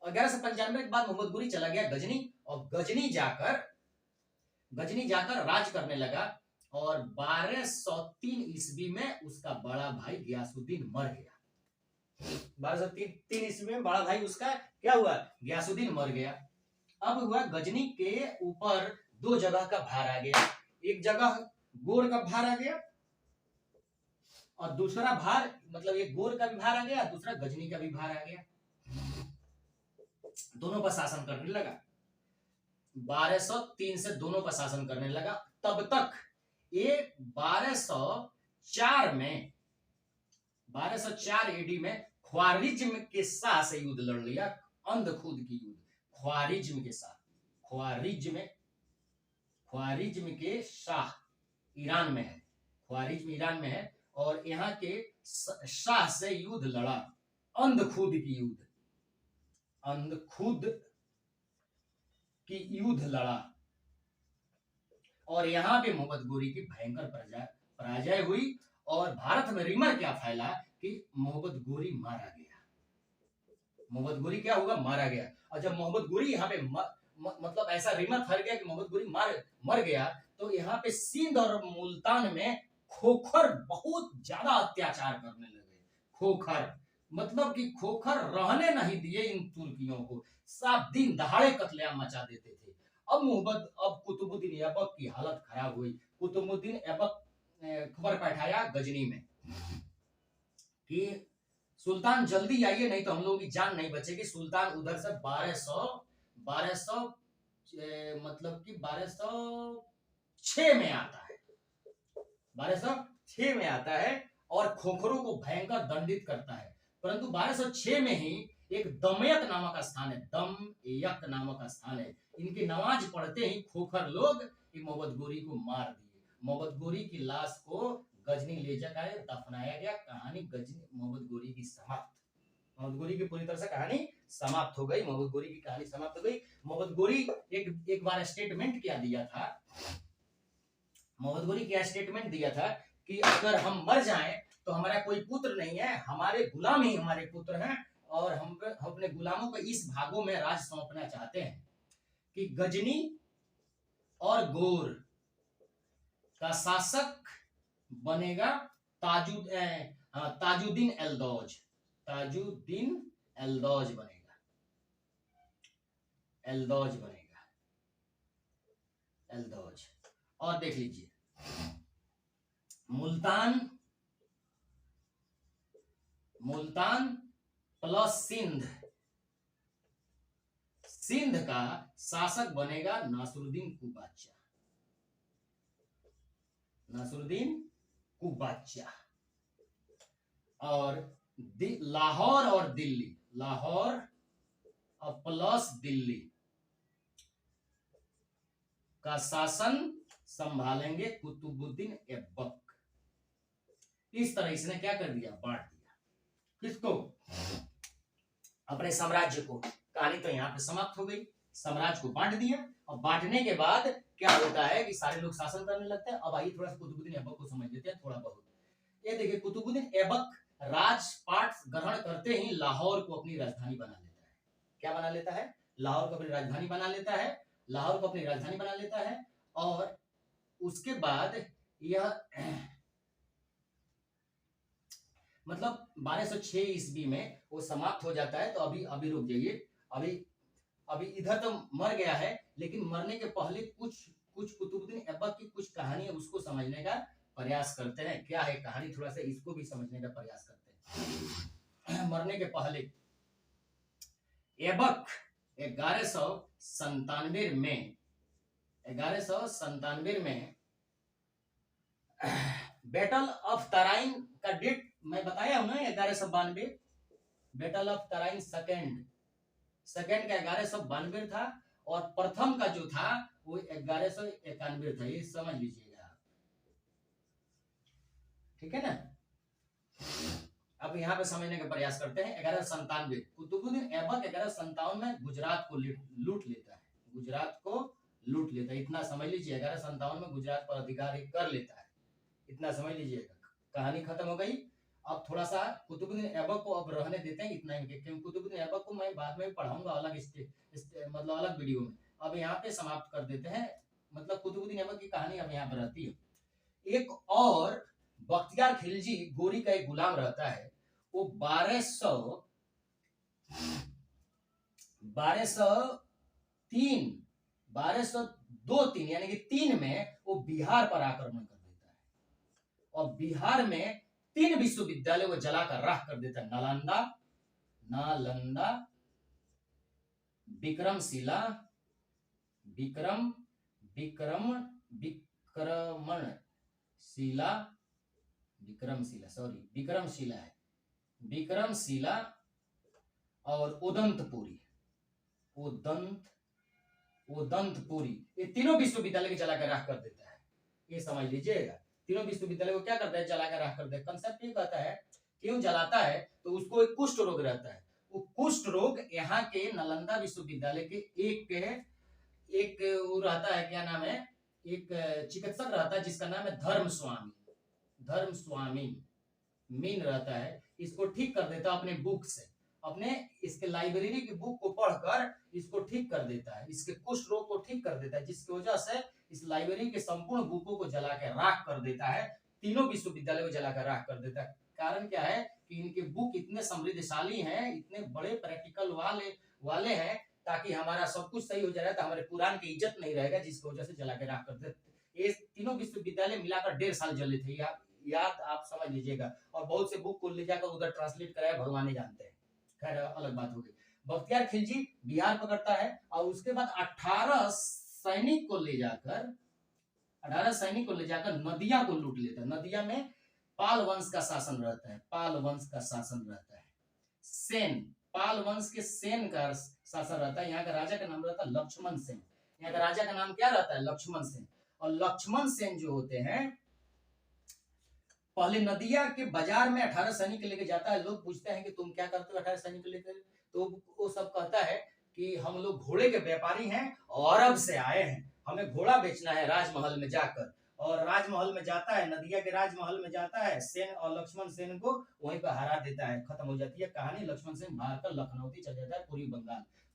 S1: और 1195 के बाद मोहम्मद गोरी चला गया गजनी, और गजनी जाकर राज करने लगा। और 1203 ईस्वी में उसका बड़ा भाई गयासुद्दीन मर गया। 1203 ईस्वी में बड़ा भाई उसका क्या हुआ? गयासुद्दीन मर गया। अब हुआ गजनी के ऊपर दो जगह का भार आ गया, एक जगह गोर का भार आ गया और दूसरा भार, मतलब एक गोर का भी भार आ गया, दूसरा गजनी का भी भार आ गया। दोनों पर शासन करने लगा। 1203 से दोनों पर शासन करने लगा। तब तक ये 1204 एडी में ख्वारिज्म के शाह से युद्ध लड़ लिया, अंधखुद की युद्ध ख्वारिज्म के साथ। ख्वारिज्म के शाह ईरान में है, ख्वारिज्म ईरान में है, और यहाँ के शाह से युद्ध लड़ा, अंधखुद की युद्ध, अंधखुद की युद्ध लड़ा। और यहाँ पे मोहम्मद गोरी की भयंकर पराजय हुई। और भारत में रिमर क्या फैला कि मोहम्मद गोरी मारा गया। मोहम्मद गोरी क्या हुआ? मारा गया। और जब मोहम्मद गोरी यहाँ पे मतलब ऐसा रिमर फैल गया कि मोहम्मद गोरी मर गया, तो यहाँ पे सिंध और मुल्तान में खोखर बहुत ज्यादा अत्याचार करने लगे। खोखर मतलब कि खोखर रहने नहीं दिए इन तुर्कियों को, सब दिन दहाड़े कत्लेआम मचा देते थे। अब कुतुबुद्दीन ऐबक की हालत खराब हुई। कुतुबुद्दीन ऐबक खबर बैठाया गजनी में कि सुल्तान जल्दी आइए, नहीं तो हम लोगों की जान नहीं बचेगी। सुल्तान उधर से 1206 में आता है, 1206 में आता है और खोखरों को भयंकर दंडित करता है। परंतु 1206 में ही एक दमयक नामक स्थान है, दमयक नामक स्थान है, इनकी नमाज पढ़ते ही खोखर लोग मोहम्मद गोरी को मार दिए। मोहम्मद गोरी की लाश को गजनी ले जाकर दफनाया गया। कहानी गजनी मोहम्मद गोरी की समाप्त। मोहम्मद गोरी की पूरी तरह से कहानी समाप्त हो गई। मोहम्मद गोरी की कहानी समाप्त हो गई। मोहम्मद गोरी एक बार स्टेटमेंट क्या दिया था? मोहम्मद गोरी क्या स्टेटमेंट दिया था कि अगर हम मर जाएं तो हमारा कोई पुत्र नहीं है, हमारे गुलाम ही हमारे पुत्र हैं, और हम अपने गुलामों को इस भागों में राज सौंपना चाहते हैं कि गजनी और गोर का शासक बनेगा ताजुद्दीन एल्दौज। ताजुद्दीन एल्दौज बनेगा, एल्दौज बनेगा, एल्दौज। और देख लीजिए, मुल्तान प्लस सिंध का शासक बनेगा नासरुद्दीन कुबाचा, नासरुद्दीन कुबाचा। और लाहौर और दिल्ली, लाहौर और प्लस दिल्ली का शासन संभालेंगे कुतुबुद्दीन ऐबक। इस तरह इसने क्या कर दिया? बांट दिया। किसको? अपने साम्राज्य को। कहानी तो यहां पे समाप्त हो गई। साम्राज्य को बांट दिया। और बांटने के बाद क्या होता है कि सारे लोग शासन करने लगते हैं। अब आइए थोड़ा सा कुतुबुद्दीन ऐबक को समझ लेते हैं थोड़ा बहुत। ये देखिए, कुतुबुद्दीन ऐबक राजपाट ग्रहण करते ही लाहौर को अपनी राजधानी बना लेता है। क्या बना लेता है? लाहौर को अपनी राजधानी बना लेता है। लाहौर को अपनी राजधानी बना लेता है और उसके बाद यह मतलब 1206 ईस्वी में वो समाप्त हो जाता है। तो अभी रुक जाइए, अभी इधर तो मर गया है, लेकिन मरने के पहले कुछ कुतुबुद्दीन ऐबक की कुछ कहानी है, उसको समझने का प्रयास करते हैं। क्या है कहानी, थोड़ा सा इसको भी समझने का प्रयास करते हैं। मरने के पहले ऐबक 1197 में बैटल ऑफ तराइन का डेट मैं बताया हूं ना, 1192। बैटल ऑफ तराइन सेकेंड का 1192 था और प्रथम का जो था वो 1191 था। ये समझ लीजिएगा, ठीक है ना। अब यहाँ पे समझने का प्रयास करते हैं। 1197 कुतुबुद्दीन ऐबक 1157 में गुजरात को लूट लेता है। गुजरात को लूट लेता है, इतना समझ लीजिए। 1157 में गुजरात पर अधिकार कर लेता है, इतना समझ लीजिएगा। कहानी खत्म हो गई। अब थोड़ा सा कुतुबुद्दीन ऐबक को अब रहने देते हैं, इतना ही, क्योंकि कुतुबुद्दीन ऐबक को मैं बाद में भी पढ़ाऊंगा अलग मतलब अलग वीडियो में। अब यहाँ पे समाप्त कर देते हैं, मतलब कुतुबुद्दीन ऐबक की कहानी अब यहाँ पर रहती है। एक और बख्तियार खिलजी गोरी का एक गुलाम रहता है, वो 1203 यानी कि 3 में वो बिहार पर आक्रमण कर देता है और बिहार में 3 विश्वविद्यालय वो जलाकर राख कर देता है। नालंदा, विक्रमशिला, विक्रमशिला और उदंतपुरी, ये तीनों विश्वविद्यालय के जलाकर राख कर देता है। ये समझ लीजिएगा, तीनों विश्वविद्यालय को क्या करता है? जलाकर राख कर देता है। कंसेप्ट ये कहता है, क्यों जलाता है? तो उसको एक कुष्ठ रोग रहता है। वो कुष्ठ रोग यहाँ के नालंदा विश्वविद्यालय के एक वो रहता है, क्या नाम है, एक चिकित्सक रहता है जिसका नाम है धर्मस्वामी मीन रहता है। इसको ठीक कर देता है अपने बुक से, अपने इसके लाइब्रेरी की बुक को पढ़कर इसको ठीक कर देता है, इसके कुष्ठ रोग को ठीक कर देता है, जिसकी वजह से इस लाइब्रेरी के संपूर्ण बुकों को जलाकर राख कर देता है। तीनों विश्वविद्यालय को जलाकर राख कर देता है। कारण क्या है कि इनके बुक इतने समृद्धशाली हैं, इतने बड़े प्रैक्टिकल वाले हैं, ताकि हमारा सब कुछ सही हो जाएगा, तो हमारे कुरान की इज्जत नहीं रहेगा, जिसकी वजह से जलाकर राख कर देते। ये तीनों विश्वविद्यालय मिलाकर 1.5 साल जले थे, याद आप समझ लीजिएगा। और बहुत से बुक को ले जाकर उधर ट्रांसलेट कराया, भगवान ही जानते हैं। खैर अलग बात हो गई। बख्तियार खिलजी बिहार पकड़ता है और उसके बाद 18 सैनिक को ले जाकर नदिया को लूट लेता है। नदिया में पाल वंश का शासन रहता है। पाल वंश के सेन का शासन रहता है। यहाँ का राजा का नाम रहता है लक्ष्मण सेन। यहाँ का राजा का नाम क्या रहता है? लक्ष्मण सेन। और लक्ष्मण सेन जो होते हैं, पहले नदिया के बाजार में 18 सैनिक लेके जाता है। लोग पूछते हैं कि तुम क्या करते हो 18 सैनिक लेकर? तो वो सब कहता है कि हम लोग घोड़े के व्यापारी हैं और अरब से आए हैं, हमें घोड़ा बेचना है राजमहल में जाकर। और राजमहल में जाता है, नदिया के राजमहल में जाता है सेन, और लक्ष्मण सेन को वहीं पर हरा देता है। खत्म हो जाती है कहानी। लक्ष्मण सेन भाग कर लखनऊ चल जाता है,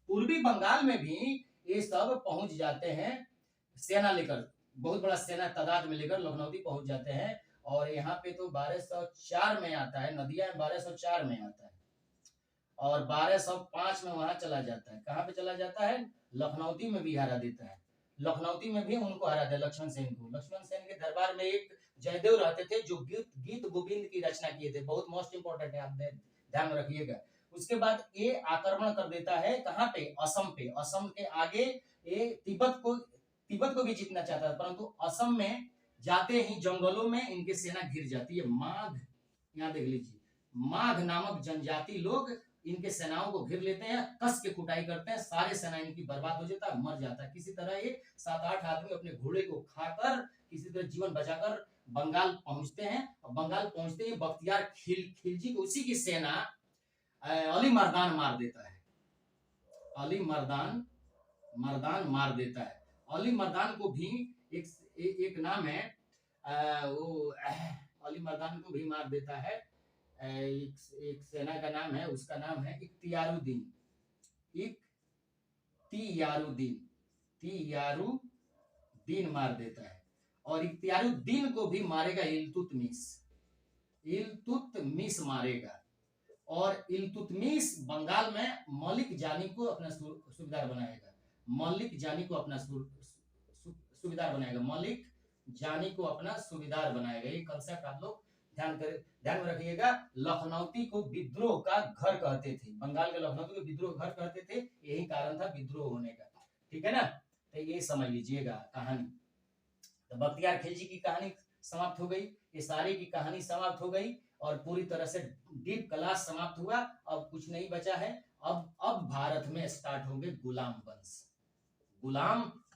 S1: पूर्वी बंगाल में भी ये सब पहुंच जाते हैं सेना लेकर, बहुत बड़ा सेना तादाद में लेकर लखनऊ पहुंच जाते हैं। और यहाँ पे तो 1204 में आता है, नदिया में 1204 में आता है और 1205 में वहां चला जाता है। कहाँ पे चला जाता है? लखनऊ में भी हरा देता है। लखनऊ में भी उनको हरा दिया लक्ष्मण सेन को। लक्ष्मण सेन के दरबार में एक जयदेव रहते थे जो गीत गोविंद की रचना किए थे। बहुत मोस्ट इंपोर्टेंट है, आप ध्यान रखिएगा। उसके बाद ये आक्रमण कर देता है कहाँ पे? असम पे। असम के आगे ये तिब्बत को भी जीतना चाहता था, परंतु असम में जाते ही जंगलों में इनकी सेना घिर जाती है। माघ, यहाँ देख लीजिए, माघ नामक जनजाति लोग इनके सेनाओं को घिर लेते हैं, कस के कुटाई करते हैं, सारे सेना इनकी बर्बाद हो जाता है, मर जाता है। किसी तरह ये 7-8 आदमी अपने घोड़े को खाकर किसी तरह जीवन बचाकर बंगाल पहुंचते हैं। और बंगाल पहुंचते ही बख्तियार खिलजी को उसी की सेना अली मर्दान मार देता है। अली मर्दान मर्दान मार देता है। अली मर्दान को भी एक नाम है, वो अली मर्दान को भी मार देता है। एक सेना का नाम है, उसका नाम है इख्तियारुद्दीन। इख्तियारुद्दीन मार देता है। और इख्तियारुद्दीन को भी मारेगा इल्तुतमिश मारेगा। और इल्तुतमिश बंगाल में मलिक जानी को अपना सूबेदार बनाएगा। मलिक जानी को अपना सूबेदार बनाएगा। ये कंसेप्ट आप लोग ध्यान में रखिएगा। लखनऊती को विद्रोह का घर कहते थे, बंगाल के लखनऊती को विद्रोह घर कहते थे, यही कारण था विद्रोह होने का। ठीक है ना, तो ये समझ लीजिएगा कहानी। तो बख्तियार खिलजी की कहानी समाप्त हो गई, ये सारी की कहानी समाप्त हो गई और पूरी तरह से डीप क्लास समाप्त हुआ। अब कुछ नहीं बचा है। अब भारत में स्टार्ट होंगे गुलाम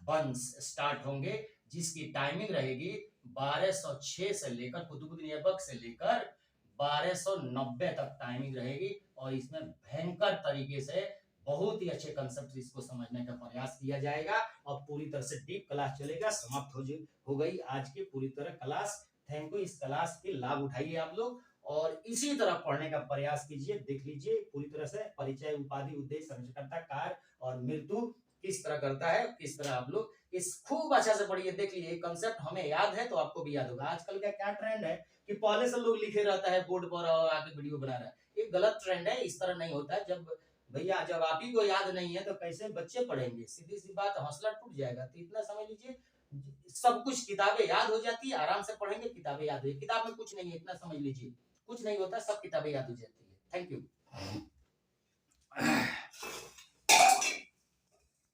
S1: वंश स्टार्ट होंगे, जिसकी टाइमिंग रहेगी 1206 से लेकर कुतुबुद्दीन ऐबक से लेकर 1290 तक टाइमिंग रहेगी। और इसमें भयंकर तरीके से बहुत ही अच्छे कंसेप्ट इसको समझने का प्रयास किया जाएगा और पूरी तरह से डीप क्लास चलेगा। समाप्त हो गई आज की पूरी तरह क्लास। Thank you. इस क्लास के लाभ उठाइए आप लोग और इसी तरह पढ़ने का प्रयास कीजिए। देख लीजिए पूरी तरह से परिचय, उपाधि, उद्देश्य, संरचनाकर्ता, कार्य और मृत्यु किस तरह करता है, किस तरह आप लोग इस खूब अच्छा से पढ़िए। देख लीजिए कंसेप्ट हमें याद है तो आपको भी याद होगा। आजकल का क्या ट्रेंड है कि पहले से लोग लिखे रहता है बोर्ड पर और आके वीडियो बना रहा है, ये गलत ट्रेंड है। इस तरह नहीं होता है। जब भैया जब आप ही को याद नहीं है तो कैसे बच्चे पढ़ेंगे, सीधी सी बात, हौसला टूट जाएगा। तो इतना समझ लीजिए सब कुछ किताबें याद हो जाती है, आराम से पढ़ेंगे किताबें याद हो। किताब में कुछ नहीं है, इतना समझ लीजिए, कुछ नहीं होता, सब किताबें याद हो जाती है। Thank you.